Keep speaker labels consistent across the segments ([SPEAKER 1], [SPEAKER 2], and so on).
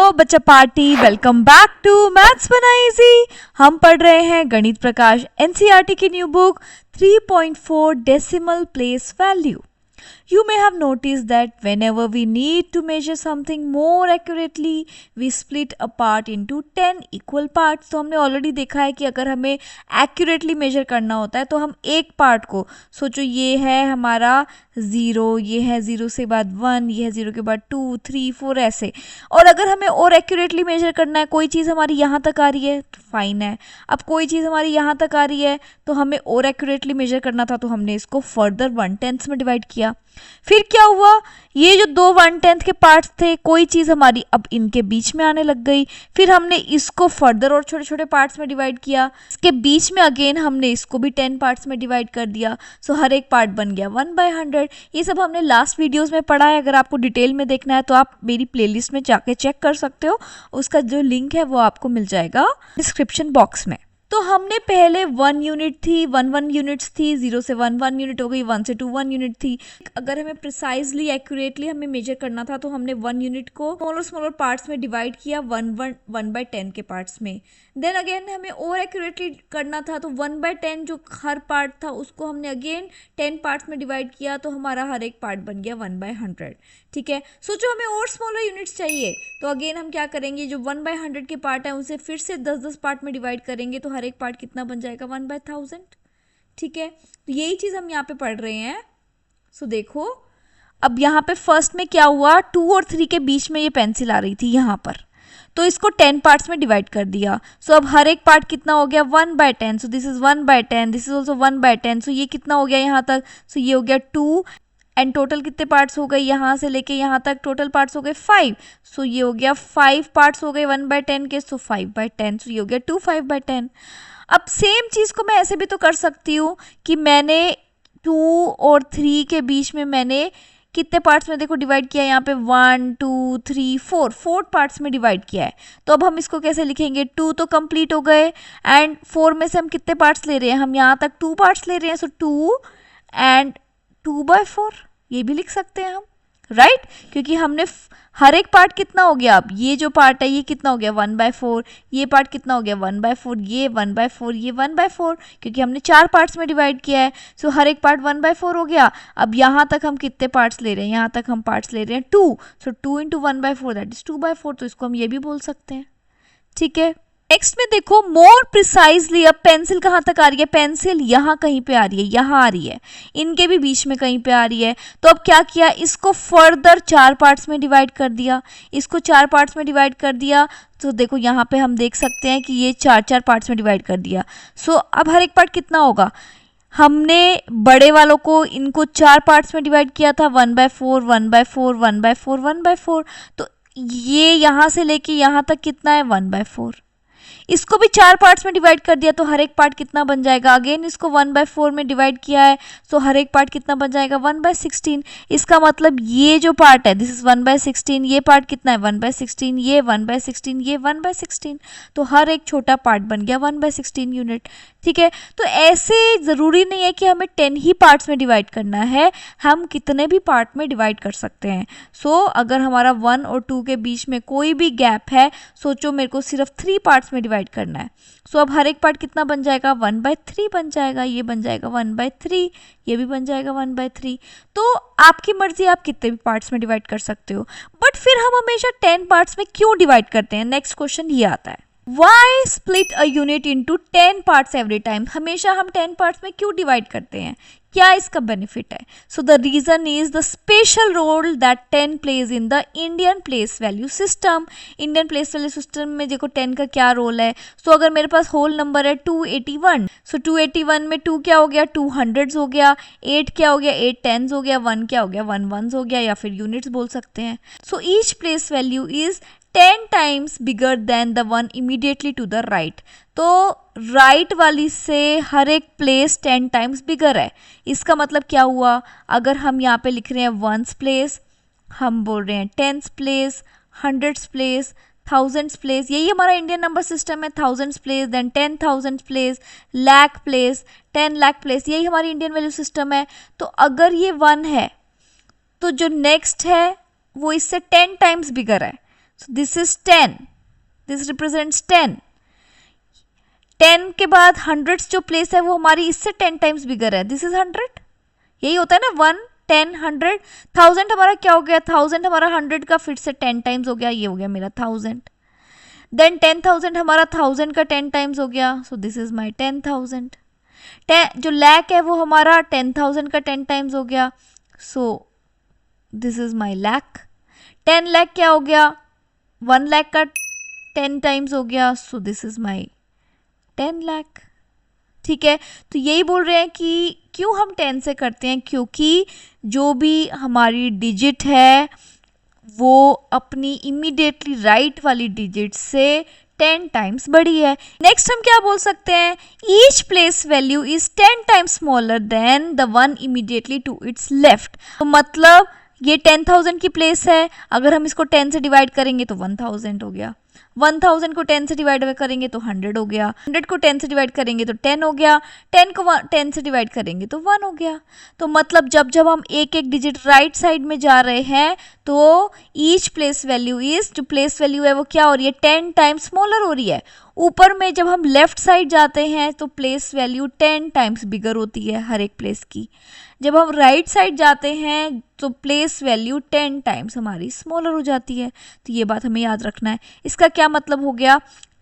[SPEAKER 1] Hello बच्चा party, welcome back to maths बना easy. हम पढ़ रहे हैं गणित प्रकाश एनसीईआरटी की new book 3.4 decimal place value. You may have noticed that whenever we need to measure something more accurately, we split a part into 10 equal parts। तो हमने already देखा है कि अगर हमें accurately measure करना होता है तो हम एक पार्ट को, सोचो ये है हमारा 0, ये है 0 से बाद 1, ये है 0 के बाद 2, 3, 4 ऐसे। और अगर हमें और एक्यूरेटली मेजर करना है, कोई चीज़ हमारी यहाँ तक आ रही है तो फाइन है, अब कोई चीज़ हमारी यहाँ तक आ रही है तो हमें और एक्यूरेटली मेजर करना था तो हमने इसको फर्दर 1/10 में डिवाइड किया। फिर क्या हुआ, ये जो दो 1/10 के पार्ट्स थे, कोई चीज़ हमारी अब इनके बीच में आने लग गई। फिर हमने इसको फर्दर और छोटे छोटे पार्ट्स में डिवाइड किया, इसके बीच में अगेन हमने इसको भी 10 पार्ट्स में डिवाइड कर दिया। सो हर एक पार्ट बन गया 1/100। ये सब हमने लास्ट वीडियोस में पढ़ा है। अगर आपको डिटेल में देखना है तो आप मेरी प्लेलिस्ट में जाके चेक कर सकते हो, उसका जो लिंक है वो आपको मिल जाएगा डिस्क्रिप्शन बॉक्स में। तो हमने पहले 1 यूनिट थी, 1 यूनिट्स थी, 0 से 1 यूनिट हो गई, 1 से 2 1 यूनिट थी। अगर हमें प्रिसाइजली एक्यूरेटली हमें मेजर करना था तो हमने 1 यूनिट को स्मॉलर पार्ट्स में डिवाइड किया 1/10 के पार्ट्स में। देन अगेन हमें और एक्यूरेटली करना था तो 1/10 जो हर पार्ट था उसको हमने अगेन 10 पार्ट्स में डिवाइड किया तो हमारा हर एक पार्ट बन गया 1/100। ठीक है, सोचो हमें और स्मॉलर यूनिट्स चाहिए तो अगेन हम क्या करेंगे, जो 1/100 के पार्ट है उसे फिर से 10-10 पार्ट में डिवाइड करेंगे तो हर एक पार्ट कितना बन जाएगा 1/1000। ठीक है, तो यही चीज़ हम यहाँ पे पढ़ रहे हैं। सो देखो अब यहाँ पे फर्स्ट में क्या हुआ, 2 और 3 के बीच में ये पेंसिल आ रही थी यहाँ पर, तो इसको 10 पार्ट्स में डिवाइड कर दिया। सो अब हर एक पार्ट कितना हो गया 1/10। सो this is 1/10, this is also 1/10। सो ये कितना हो गया यहाँ तक, सो ये हो गया 2 एंड टोटल कितने पार्ट्स हो गए, यहाँ से लेके यहाँ तक टोटल पार्ट्स हो गए 5। सो ये हो गया 5 पार्ट्स हो गए 1/10 के, सो 5/10। सो ये हो गया 2 5/10। अब सेम चीज़ को मैं ऐसे भी तो कर सकती हूँ कि मैंने 2 और 3 के बीच में मैंने कितने पार्ट्स में देखो डिवाइड किया है, यहाँ पे 1 2 3 4 पार्ट्स में डिवाइड किया है। तो अब हम इसको कैसे लिखेंगे, 2 तो कंप्लीट हो गए एंड 4 में से हम कितने पार्ट्स ले रहे हैं, हम यहाँ तक 2 पार्ट्स ले रहे हैं। सो 2 एंड 2/4 ये भी लिख सकते हैं हम, राइट क्योंकि हमने हर एक पार्ट कितना हो गया, अब ये जो पार्ट है ये कितना हो गया 1/4, ये पार्ट कितना हो गया 1/4, ये 1/4, ये 1/4 क्योंकि हमने 4 पार्ट्स में डिवाइड किया है। सो हर एक पार्ट 1/4 हो गया। अब यहाँ तक हम कितने पार्ट्स ले रहे हैं, यहाँ तक हम पार्ट्स ले रहे हैं 2। सो 2 × 1/4 दैट इज 2/4। तो इसको हम ये भी बोल सकते हैं। ठीक है, नेक्स्ट में देखो मोर प्रिसाइजली, अब पेंसिल कहाँ तक आ रही है, पेंसिल यहाँ कहीं पे आ रही है, यहाँ आ रही है, इनके भी बीच में कहीं पे आ रही है। तो अब क्या किया, इसको फर्दर 4 पार्ट्स में डिवाइड कर दिया, इसको 4 पार्ट्स में डिवाइड कर दिया। तो देखो यहाँ पे हम देख सकते हैं कि ये 4 पार्ट्स में डिवाइड कर दिया। सो अब हर एक पार्ट कितना होगा, हमने बड़े वालों को इनको 4 पार्ट्स में डिवाइड किया था 1/4 1/4 1/4 1/4। तो ये यहाँ से लेके यहाँ तक कितना है 1/4। इसको भी 4 पार्ट्स में डिवाइड कर दिया तो हर एक पार्ट कितना बन जाएगा, अगेन इसको 1/4 में डिवाइड किया है तो हर एक पार्ट कितना बन जाएगा 1/16। इसका मतलब ये जो पार्ट है दिस इज 1/16, ये पार्ट कितना है 1/16, ये 1/16, ये 1/16। तो हर एक छोटा पार्ट बन गया 1/16 यूनिट। ठीक है, तो ऐसे ज़रूरी नहीं है कि हमें 10 ही पार्ट्स में डिवाइड करना है, हम कितने भी पार्ट में डिवाइड कर सकते हैं। सो अगर हमारा 1 और 2 के बीच में कोई भी गैप है, सोचो मेरे को सिर्फ 3 पार्ट्स में डिवाइड करना है। सो अब हर एक पार्ट कितना बन जाएगा 1/3 बन जाएगा, ये बन जाएगा 1/3, ये भी बन जाएगा 1/3। तो आपकी मर्जी, आप कितने भी पार्ट्स में डिवाइड कर सकते हो। बट फिर हम हमेशा 10 पार्ट्स में क्यों डिवाइड करते हैं, नेक्स्ट क्वेश्चन ये आता है, Why split a unit into 10 parts every time? हमेशा हम 10 पार्ट्स में क्यों डिवाइड करते हैं, क्या इसका बेनिफिट है? So the reason is the special role that 10 plays in the Indian place value system. Indian place value system में देखो 10 का क्या रोल है। सो अगर मेरे पास होल नंबर है 281, सो 281 में 2 क्या हो गया 2 हंड्रेड्स हो गया, 8 क्या हो गया 8 टेंस हो गया, 1 क्या हो गया 1 वंस हो गया, या फिर यूनिट्स बोल सकते हैं। So each place value is 10 times bigger than the one immediately to the right. तो राइट वाली से हर एक प्लेस 10 टाइम्स बिगर है। इसका मतलब क्या हुआ, अगर हम यहाँ पे लिख रहे हैं वंस प्लेस, हम बोल रहे हैं tens place, hundreds place, thousands place, यही हमारा इंडियन नंबर सिस्टम है। Thousands place, then 10,000 place, lakh place, 10 lakh place, यही हमारी इंडियन वैल्यू सिस्टम है। तो अगर ये 1 है तो जो नेक्स्ट है वो इससे 10 टाइम्स बिगर है। सो दिस इज 10, दिस रिप्रेजेंट्स 10. 10 के बाद हंड्रेड्स जो प्लेस है वो हमारी इससे 10 टाइम्स बिगर है, दिस इज 100. यही होता है ना, 1, 10, 100. 1000 हमारा क्या हो गया, 1000 हमारा 100 का फिर से 10 टाइम्स हो गया, ये हो गया मेरा 1000. देन 10,000 हमारा 1000 का 10 टाइम्स हो गया, सो दिस इज माई 10,000. जो लैक है वो हमारा 10,000 का 10 टाइम्स हो गया, so this is my lakh. 10 lakh क्या हो गया, 1 लाख का 10 टाइम्स हो गया, सो दिस इज माई 10 लाख. ठीक है, तो यही बोल रहे हैं कि क्यों हम 10 से करते हैं, क्योंकि जो भी हमारी डिजिट है वो अपनी इमीडिएटली राइट वाली डिजिट से 10 टाइम्स बड़ी है. नेक्स्ट हम क्या बोल सकते हैं, each place value is 10 times smaller than the one immediately to its left. तो मतलब ये 10,000 की प्लेस है, अगर हम इसको 10 से डिवाइड करेंगे तो 1000 हो गया. 1000 को 10 से डिवाइड करेंगे तो 100 हो गया. 100 को 10 से डिवाइड करेंगे तो 10 हो गया. 10 को 10 से डिवाइड करेंगे तो 1 हो गया. तो मतलब जब जब हम एक एक डिजिट राइट साइड में जा रहे हैं तो ईच प्लेस वैल्यू इज, जो प्लेस वैल्यू है वो क्या हो रही है, 10 टाइम्स स्मॉलर हो रही है. ऊपर में जब हम लेफ्ट साइड जाते हैं तो प्लेस वैल्यू 10 टाइम्स बिगर होती है हर एक प्लेस की. जब हम राइट साइड जाते हैं तो प्लेस वैल्यू 10 टाइम्स हमारी स्मॉलर हो जाती है. तो ये बात हमें याद रखना है. इसका क्या मतलब हो गया,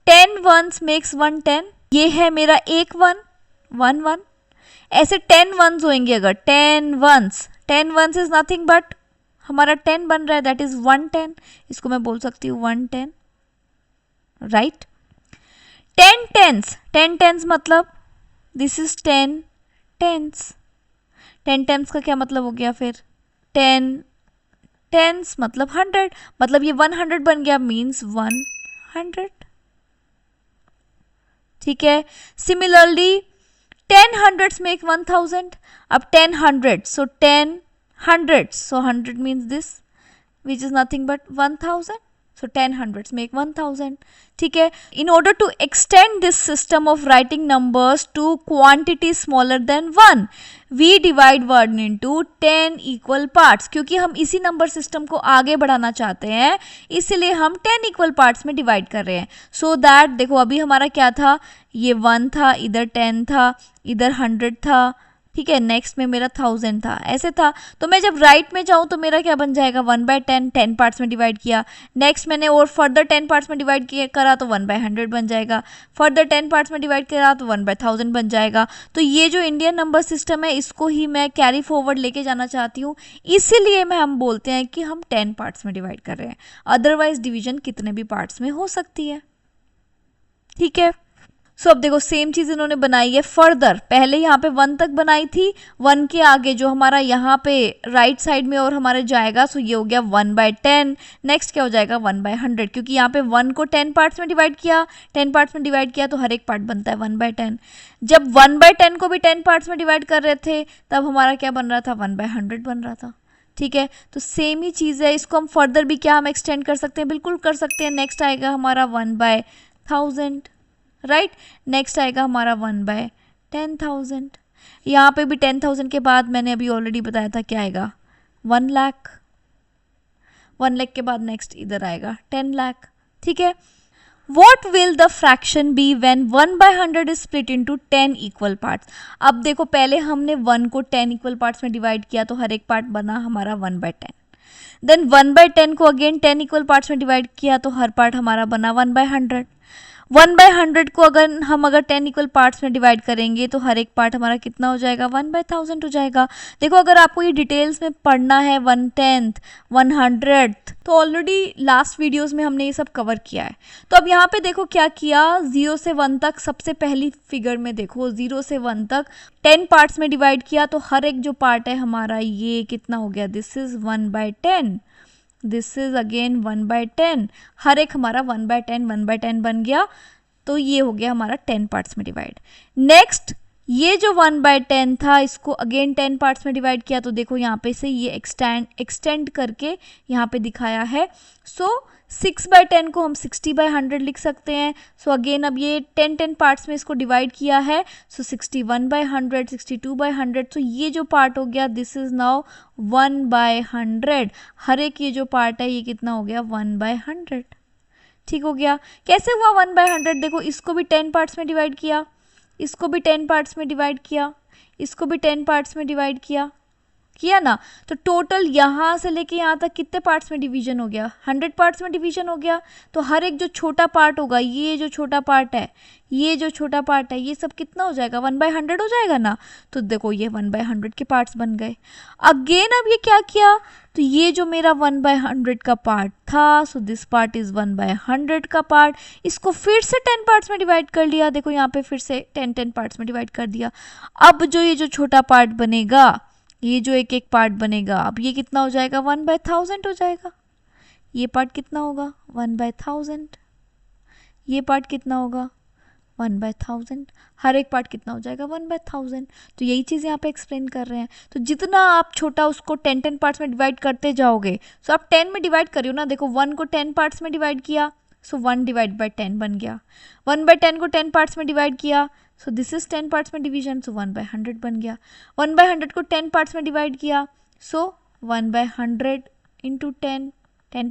[SPEAKER 1] 10 वंस मेक्स 1 10. ये है मेरा एक 1, 1 1. ऐसे 10 वंस होंगे, अगर 10 वंस इज नथिंग बट हमारा 10 बन रहा है, दैट इज 110. इसको मैं बोल सकती हूँ 110, राइट. 10 टेंस मतलब दिस इज 10 टेंस. 10 टेंस का क्या मतलब हो गया, फिर 10 टेंस मतलब 100, मतलब ये 100 बन गया, मीन्स 100. ठीक है, सिमिलरली 10 हंड्रेड्स मेक 1000. अब 10 hundred, so 10 hundreds, so 100 means this which is nothing but 1000. So 10 hundreds make 1000. ठीक है, in order to extend this system of writing numbers to quantities smaller than 1, we divide 1 into 10 equal parts. क्योंकि हम इसी number system को आगे बढ़ाना चाहते हैं, इसीलिए हम 10 इक्वल पार्ट्स में डिवाइड कर रहे हैं. सो दैट देखो अभी हमारा क्या था, ये 1 था, इधर 10 था, इधर 100 था. ठीक है, नेक्स्ट में मेरा 1000 था, ऐसे था. तो मैं जब राइट में जाऊँ तो मेरा क्या बन जाएगा, 1/10, 10 पार्ट्स में डिवाइड किया. नेक्स्ट मैंने और फर्दर 10 पार्ट्स में डिवाइड किया करा तो 1/100 बन जाएगा. फर्दर 10 पार्ट्स में डिवाइड करा तो 1/1000 बन जाएगा. तो ये जो इंडियन नंबर सिस्टम है इसको ही मैं कैरी फॉरवर्ड लेके जाना चाहती हूँ, इसीलिए मैं हम बोलते हैं कि हम 10 पार्ट्स में डिवाइड कर रहे हैं. अदरवाइज डिवीजन कितने भी पार्ट्स में हो सकती है. ठीक है, सो अब देखो सेम चीज इन्होंने बनाई है फर्दर. पहले यहाँ पे 1 तक बनाई थी, 1 के आगे जो हमारा यहाँ पे राइट साइड में और हमारे जाएगा, सो ये हो गया 1/10. नेक्स्ट क्या हो जाएगा 1/100, क्योंकि यहाँ पे 1 को 10 पार्ट्स में डिवाइड किया, 10 पार्ट्स में डिवाइड किया तो हर एक पार्ट बनता है 1/10. जब 1/10 को भी 10 पार्ट्स में डिवाइड कर रहे थे तब हमारा क्या बन रहा था, 1/100 बन रहा था. ठीक है, तो सेम ही चीज़ है, इसको हम फर्दर भी क्या हम एक्सटेंड कर सकते हैं, बिल्कुल कर सकते हैं. नेक्स्ट आएगा हमारा 1/1000, राइट. नेक्स्ट आएगा हमारा 1/10,000. यहाँ पे भी 10,000 के बाद मैंने अभी ऑलरेडी बताया था क्या आएगा, 1 लाख. 1 लाख के बाद नेक्स्ट इधर आएगा 10 लाख. ठीक है, what will the fraction be when 1/100 is split into 10 equal parts. अब देखो पहले हमने 1 को 10 इक्वल पार्ट्स में डिवाइड किया तो हर एक पार्ट बना हमारा 1/10. देन 1/10 को अगेन 10 इक्वल पार्ट्स में डिवाइड किया तो हर पार्ट हमारा बना 1/100. 1/100 को अगर 10 इक्वल पार्ट्स में डिवाइड करेंगे तो हर एक पार्ट हमारा कितना हो जाएगा, 1/1000 हो जाएगा. देखो अगर आपको ये डिटेल्स में पढ़ना है 1/10, 100th, तो ऑलरेडी लास्ट वीडियोस में हमने ये सब कवर किया है. तो अब यहाँ पे देखो क्या किया, 0 से 1 तक सबसे पहली फिगर में देखो 0 से 1 तक 10 पार्ट्स में डिवाइड किया तो हर एक जो पार्ट है हमारा ये कितना हो गया, this is 1/10, this is again 1/10. हर एक हमारा 1/10 बन गया. तो ये हो गया हमारा 10 पार्ट्स में डिवाइड. नेक्स्ट ये जो 1/10 था इसको अगेन 10 पार्ट्स में डिवाइड किया तो देखो यहाँ पे से ये एक्सटेंड करके यहाँ पे दिखाया है. सो 6/10 को हम 60/100 लिख सकते हैं. सो अगेन अब ये 10 पार्ट्स में इसको डिवाइड किया है. सो 61/100, 62/100. सो ये जो पार्ट हो गया दिस इज नाउ 1/100. हर एक ये जो पार्ट है ये कितना हो गया 1/100. ठीक हो गया. कैसे हुआ 1/100? देखो इसको भी 10 पार्ट्स में डिवाइड किया, इसको भी 10 पार्ट्स में डिवाइड किया, इसको भी 10 पार्ट्स में डिवाइड किया ना. तो टोटल यहाँ से लेके यहाँ तक कितने पार्ट्स में डिवीजन हो गया? 100 पार्ट्स में डिवीजन हो गया. तो हर एक जो छोटा पार्ट होगा, ये जो छोटा पार्ट है, ये जो छोटा पार्ट है, ये सब कितना हो जाएगा 1/100 हो जाएगा ना. तो देखो ये 1/100 के पार्ट्स बन गए. अगेन अब ये क्या किया, तो ये जो मेरा 1/100 का पार्ट था, सो दिस पार्ट इज 1/100 का पार्ट, इसको फिर से 10 पार्ट्स में डिवाइड कर लिया. देखो यहाँ पे फिर से 10 पार्ट्स में डिवाइड कर दिया. अब जो ये जो छोटा पार्ट बनेगा, ये जो एक एक पार्ट बनेगा, अब ये कितना हो जाएगा 1/1000 हो जाएगा. ये पार्ट कितना होगा 1/1000. ये पार्ट कितना होगा 1/1000. हर एक पार्ट कितना हो जाएगा 1/1000. तो यही चीज़ यहाँ पे एक्सप्लेन कर रहे हैं. तो जितना आप छोटा उसको 10 पार्ट्स में डिवाइड करते जाओगे, सो आप 10 में डिवाइड करियो ना. देखो 1 को 10 पार्ट्स में डिवाइड किया, सो 1/10 बन गया. 1/10 को 10 पार्ट्स में डिवाइड किया, सो दिस इज 10 पार्ट्स में डिवीजन, सो 1/100 बन गया. 1/100 को 10 पार्ट्स में डिवाइड किया, सो 1/100 इंटू 10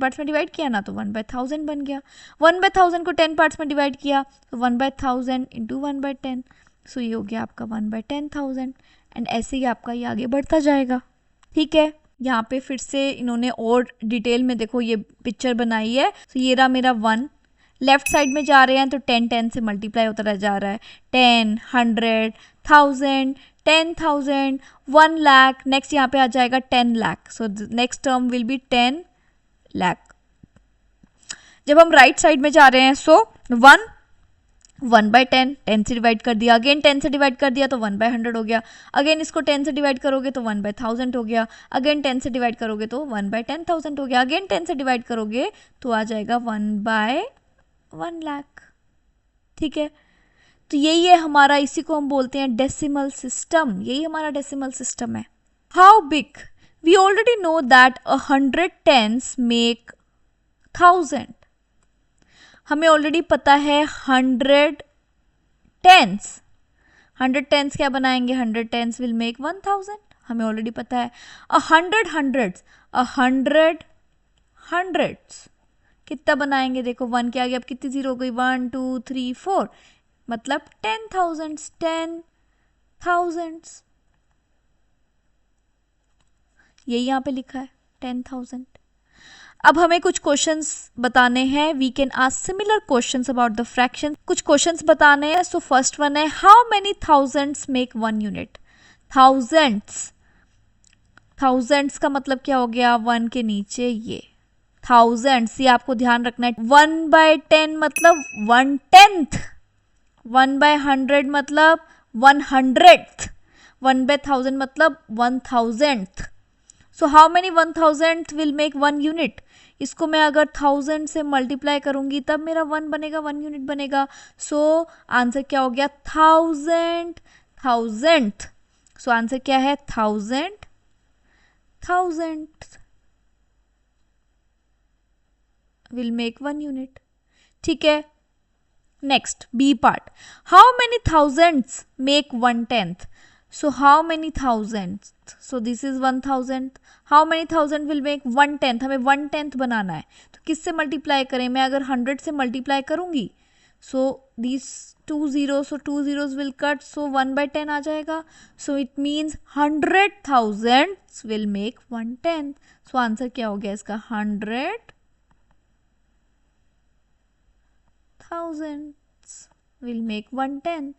[SPEAKER 1] पार्ट्स में डिवाइड किया ना, तो 1/1000 बन गया. 1/1000 को 10 पार्ट्स में डिवाइड किया, तो 1/1000 इंटू 1/10, सो ये हो गया आपका 1/10000. एंड ऐसे ही आपका ये आगे बढ़ता जाएगा. ठीक है. यहाँ पे फिर से इन्होंने और डिटेल में देखो ये पिक्चर बनाई है. तो ये रहा मेरा 1, लेफ्ट साइड में जा रहे हैं तो 10 से मल्टीप्लाई होता रह जा रहा है. 10, 100, 1000, 10,000, 1 लाख. नेक्स्ट यहाँ पे आ जाएगा 10 lakh. So next term will be 10 lakh. जब हम राइट साइड में जा रहे हैं, सो 1/10, 10 से डिवाइड कर दिया, अगेन 10 से डिवाइड कर दिया तो 1/100 हो गया. अगेन इसको 10 से डिवाइड करोगे तो 1/1000 हो गया. अगेन 10 से डिवाइड करोगे तो 1/10,000 हो गया. अगेन 10 से डिवाइड करोगे तो आ जाएगा 1/1 लाख. ठीक है. तो यही है हमारा, इसी को हम बोलते हैं डेसिमल सिस्टम. यही हमारा डेसिमल सिस्टम है. How big? We already know that 100 tens make 1000. हमें ऑलरेडी पता है 100 tens. 100 tens क्या बनाएंगे? 100 tens विल मेक 1000. हमें ऑलरेडी पता है. 100 hundreds, 100 hundreds कितना बनाएंगे? देखो 1 के आगे अब कितनी जीरो हो गई? 1 2 3 4, मतलब 10,000s. 10,000s यही यहाँ पे लिखा है 10,000. अब हमें कुछ क्वेश्चंस बताने हैं. We can ask similar questions about the fraction. कुछ क्वेश्चंस बताने हैं. सो फर्स्ट वन है, how many thousands make 1 unit? Thousands, thousands का मतलब क्या हो गया? 1 के नीचे ये थाउजेंड्स, ये आपको ध्यान रखना है. 1/10 मतलब 1/10. 1/100 मतलब 100th. 1/1000 मतलब 1000th. So how many 1000th will make 1 unit? इसको मैं अगर 1000 से मल्टीप्लाई करूंगी तब मेरा 1 बनेगा, 1 यूनिट बनेगा. सो आंसर क्या हो गया? 1000 1000th. सो आंसर क्या है? 1000 1000th विल मेक 1 यूनिट. ठीक है. Next B part, how many thousands make 1/10? So how many thousands? So this is 1000. How many thousand will make 1/10? हमें 1/10 बनाना है. तो किससे मल्टीप्लाई करें? मैं अगर 100 से मल्टीप्लाई करूंगी, so these 2 zeros, so 2 zeros will cut, so 1/10 आ जाएगा. So it means 100 thousands will make 1/10. So answer क्या हो गया इसका? 100 thousands will make 1/10.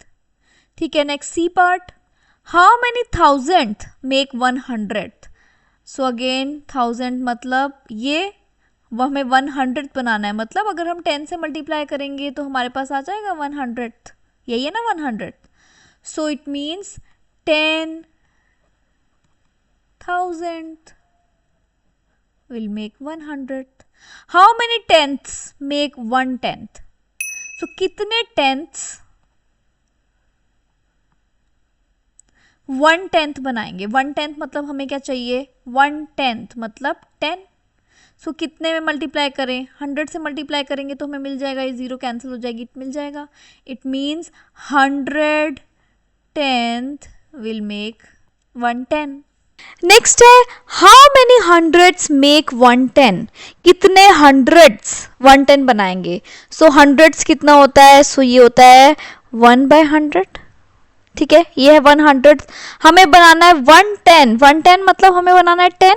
[SPEAKER 1] ठीक है. Next C part, how many thousand make 100th? So again 1000 मतलब ये, वो हमें 100th बनाना है. मतलब अगर हम 10 से मल्टीप्लाई करेंगे तो हमारे पास आ जाएगा 100th. यही है ना 100th. So it means 10,000 will make 100th. How many tenths make 1/10? So कितने टेंथ्स 1/10 बनाएंगे? 1/10 मतलब हमें क्या चाहिए? 1/10 मतलब 10. सो कितने में मल्टीप्लाई करें, 100 से मल्टीप्लाई करेंगे तो हमें मिल जाएगा, ये 0 कैंसिल हो जाएगी, मिल जाएगा. It means 110th will make 110. Next है हाउ मेनी हंड्रेड्स मेक 110. कितने हंड्रेड्स 110 बनाएंगे. सो हंड्रेड्स कितना होता है, सो ये होता है 1/100. ठीक है, ये है 100. हमें बनाना है 110. 110 मतलब हमें बनाना है 10.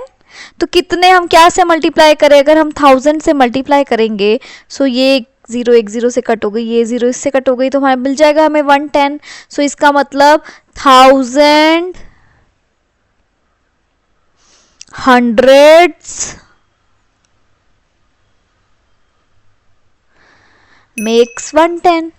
[SPEAKER 1] तो कितने हम क्या से मल्टीप्लाई करें, अगर हम 1000 से मल्टीप्लाई करेंगे, सो ये 0 एक 0 से कट हो गई, ये 0 इससे कट हो गई, तो हमें मिल जाएगा हमें 110. सो इसका मतलब 1000 हंड्रेड्स मेक्स 110.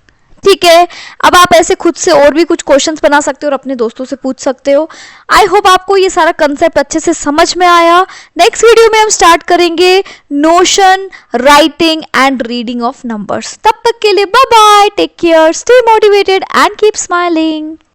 [SPEAKER 1] ठीक है, अब आप ऐसे खुद से और भी कुछ क्वेश्चंस बना सकते हो और अपने दोस्तों से पूछ सकते हो. आई होप आपको ये सारा कंसेप्ट अच्छे से समझ में आया. नेक्स्ट वीडियो में हम स्टार्ट करेंगे notion, writing and reading of numbers. तब तक के लिए bye bye, take care, stay motivated and keep smiling.